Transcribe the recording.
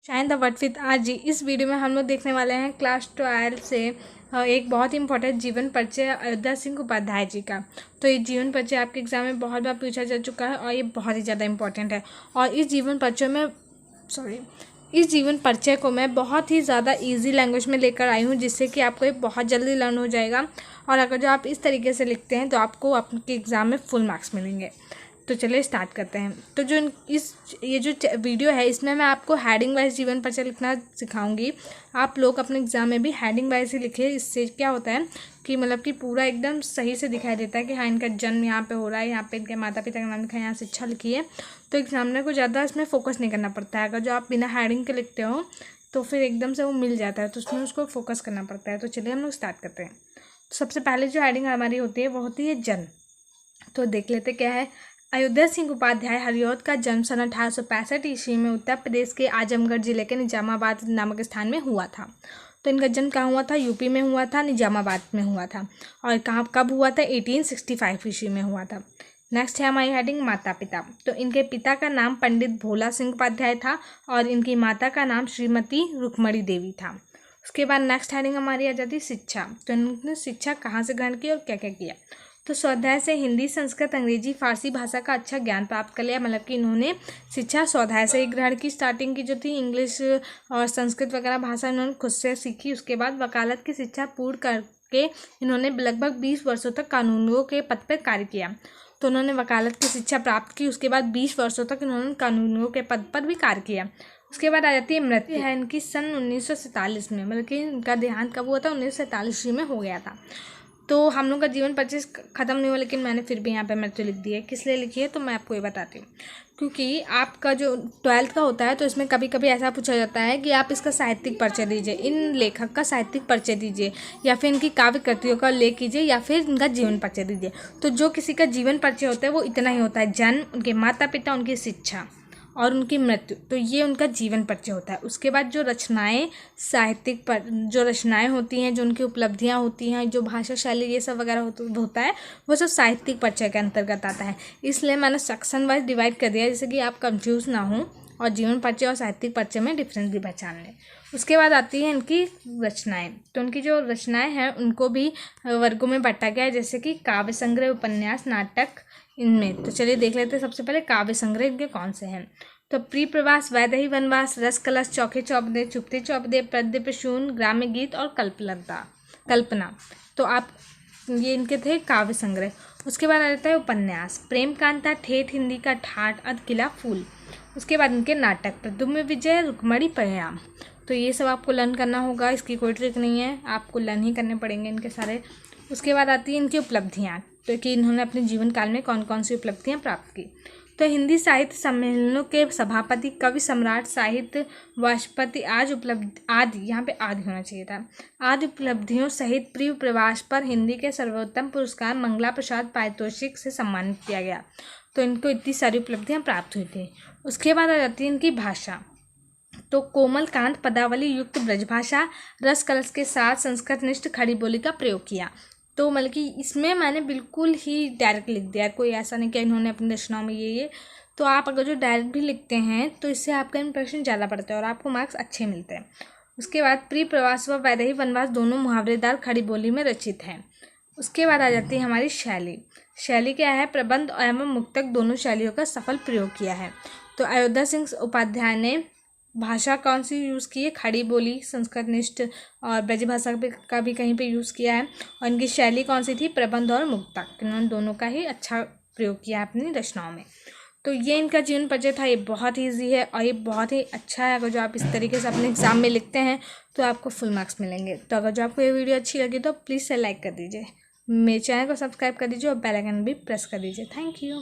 Shine the word with आज जी। इस video में हम लोग देखने वाले हैं क्लास 12 से एक बहुत ही इंपॉर्टेंट जीवन परिचय अयोध्या सिंह उपाध्याय जी का। तो ये जीवन परिचय आपके एग्जाम में बहुत बार पूछा जा चुका है और ये बहुत ही ज़्यादा इंपॉर्टेंट है। और इस जीवन परिचय को मैं बहुत ही ज़्यादा इजी लैंग्वेज में लेकर आई हूँ, जिससे कि आपको ये बहुत जल्दी लर्न हो जाएगा। और अगर जो आप इस तरीके से लिखते हैं तो आपको आपके एग्ज़ाम में फुल मार्क्स मिलेंगे। तो चलिए स्टार्ट करते हैं। तो ये जो वीडियो है इसमें मैं आपको हेडिंग वाइज जीवन परिचय लिखना सिखाऊंगी। आप लोग अपने एग्जाम में भी हेडिंग वाइज ही लिखिए। इससे क्या होता है कि मतलब कि पूरा एकदम सही से दिखाई देता है कि हाँ, इनका जन्म यहाँ पे हो रहा है, यहाँ पे इनके माता पिता का नाम लिखा है, यहाँ शिक्षा लिखी है। तो एग्जामिनर को ज़्यादा इसमें फोकस नहीं करना पड़ता है। अगर जो आप बिना हेडिंग के लिखते हो तो फिर एकदम से वो मिल जाता है, तो उसमें उसको फोकस करना पड़ता है। तो चलिए हम लोग स्टार्ट करते हैं। तो सबसे पहले जो हेडिंग हमारी होती है वो होती है जन्म। तो देख लेते क्या है। अयोध्या सिंह उपाध्याय हरिऔध का जन्म सन 1865 ईस्वी में उत्तर प्रदेश के आजमगढ़ जिले के निजामाबाद नामक स्थान में हुआ था। तो इनका जन्म कहाँ हुआ था? यूपी में हुआ था, निजामाबाद में हुआ था। और कहाँ कब हुआ था? 1865 ईस्वी में हुआ था। नेक्स्ट है हमारी हेडिंग माता पिता। तो इनके पिता का नाम पंडित भोला सिंह उपाध्याय था और इनकी माता का नाम श्रीमती रुक्मणी देवी था। उसके बाद नेक्स्ट हेडिंग हमारी आ जाती शिक्षा। तो इन्होंने शिक्षा कहाँ से ग्रहण की और क्या क्या किया? तो स्वाध्याय से हिंदी, संस्कृत, अंग्रेजी, फारसी भाषा का अच्छा ज्ञान प्राप्त कर लिया। मतलब कि इन्होंने शिक्षा स्वाध्याय से ही ग्रहण की। स्टार्टिंग की जो थी इंग्लिश और संस्कृत वगैरह भाषा इन्होंने खुद से सीखी। उसके बाद वकालत की शिक्षा पूर्ण करके इन्होंने लगभग 20 वर्षों तक कानूनियों के पद पर कार्य किया। तो उन्होंने वकालत की शिक्षा प्राप्त की। उसके बाद 20 वर्षों तक इन्होंने कानूनियों के पद पर भी कार्य किया। उसके बाद आ जाती है मृत्यु है इनकी सन 1947 में। मतलब कि इनका देहांत कब हुआ था? 1947 में हो गया था। तो हम लोग का जीवन परिचय ख़त्म नहीं हुआ, लेकिन मैंने फिर भी यहाँ पे मृत्यु लिख दी है। किस लिए लिखी है तो मैं आपको ये बताती हूँ। क्योंकि आपका जो 12th का होता है तो इसमें कभी कभी ऐसा पूछा जाता है कि आप इसका साहित्यिक परिचय दीजिए, इन लेखक का साहित्यिक परिचय दीजिए, या फिर इनकी काव्य कृतियों का उल्लेख कीजिए, या फिर इनका जीवन परिचय दीजिए। तो जो किसी का जीवन परिचय होता है वो इतना ही होता है: जन्म, उनके माता पिता, उनकी शिक्षा और उनकी मृत्यु। तो ये उनका जीवन परिचय होता है। उसके बाद जो रचनाएं साहित्यिक पर जो रचनाएं होती हैं, जो उनकी उपलब्धियां होती हैं, जो भाषा शैली ये सब वगैरह होता है, वो सब साहित्यिक परिचय के अंतर्गत आता है। इसलिए मैंने सेक्शन वाइज डिवाइड कर दिया, जैसे कि आप कंफ्यूज ना हो और जीवन परिचय और साहित्यिक परिचय में डिफरेंस भी पहचान लें। उसके बाद आती है इनकी रचनाएं। तो उनकी जो रचनाएं हैं उनको भी वर्गों में बांटा गया है, जैसे कि काव्य संग्रह, उपन्यास, नाटक, इनमें। तो चलिए देख लेते हैं सबसे पहले काव्य संग्रह इनके कौन से हैं। तो प्रियप्रवास, वैदेही वनवास, रस कलश, चौके चौपदे, चुपते चौपदे, पद्य प्रसून, ग्राम्य गीत और कल्पना। तो आप ये इनके थे काव्य संग्रह। उसके बाद आ जाता है उपन्यास। प्रेम कांता, ठेठ हिंदी का ठाठ, अधकिला फूल। उसके बाद इनके नाटक प्रद्युम्न विजय, रुक्मणी परिणाम। तो ये सब आपको लर्न करना होगा, इसकी कोई ट्रिक नहीं है, आपको लर्न ही करने पड़ेंगे इनके सारे। उसके बाद आती है इनकी उपलब्धियाँ, तो कि इन्होंने अपने जीवन काल में कौन कौन सी उपलब्धियाँ प्राप्त की। तो हिंदी साहित्य सम्मेलनों के सभापति, कवि सम्राट, साहित्य वाचस्पति, यहाँ पे आदि होना चाहिए था। आदि उपलब्धियों सहित प्रिय प्रवास पर हिंदी के सर्वोत्तम पुरस्कार मंगला प्रसाद पारितोषिक से सम्मानित किया गया। तो इनको इतनी सारी उपलब्धियाँ प्राप्त हुई थी। उसके बाद आ जाती है इनकी भाषा। तो कोमल कांत पदावली युक्त ब्रजभाषा, रस कलश के साथ संस्कृतनिष्ठ खड़ी बोली का प्रयोग किया। तो मतलब कि इसमें मैंने बिल्कुल ही डायरेक्ट लिख दिया, कोई ऐसा नहीं कि इन्होंने अपनी रचनाओं में ये। तो आप अगर जो डायरेक्ट भी लिखते हैं तो इससे आपका इंप्रेशन ज़्यादा पड़ता है और आपको मार्क्स अच्छे मिलते हैं। उसके बाद प्रिय प्रवास व वैदेही वनवास दोनों मुहावरेदार खड़ी बोली में रचित हैं। उसके बाद आ जाती है हमारी शैली। शैली क्या है? प्रबंध एवं मुक्तक दोनों शैलियों का सफल प्रयोग किया है। तो अयोध्या सिंह उपाध्याय ने भाषा कौन सी यूज़ की है? खड़ी बोली, संस्कृतनिष्ठ और ब्रज भाषा का भी कहीं पे यूज़ किया है। और इनकी शैली कौन सी थी? प्रबंध और मुक्तक। इन्होंने दोनों का ही अच्छा प्रयोग किया अपनी रचनाओं में। तो ये इनका जीवन परिचय था। ये बहुत ईजी है और ये बहुत ही अच्छा है। अगर जो आप इस तरीके से अपने एग्जाम में लिखते हैं तो आपको फुल मार्क्स मिलेंगे। तो अगर जो आपको ये वीडियो अच्छी लगी तो प्लीज़ से लाइक कर दीजिए, मेरे चैनल को सब्सक्राइब कर दीजिए और बेल आइकन भी प्रेस कर दीजिए। Thank you.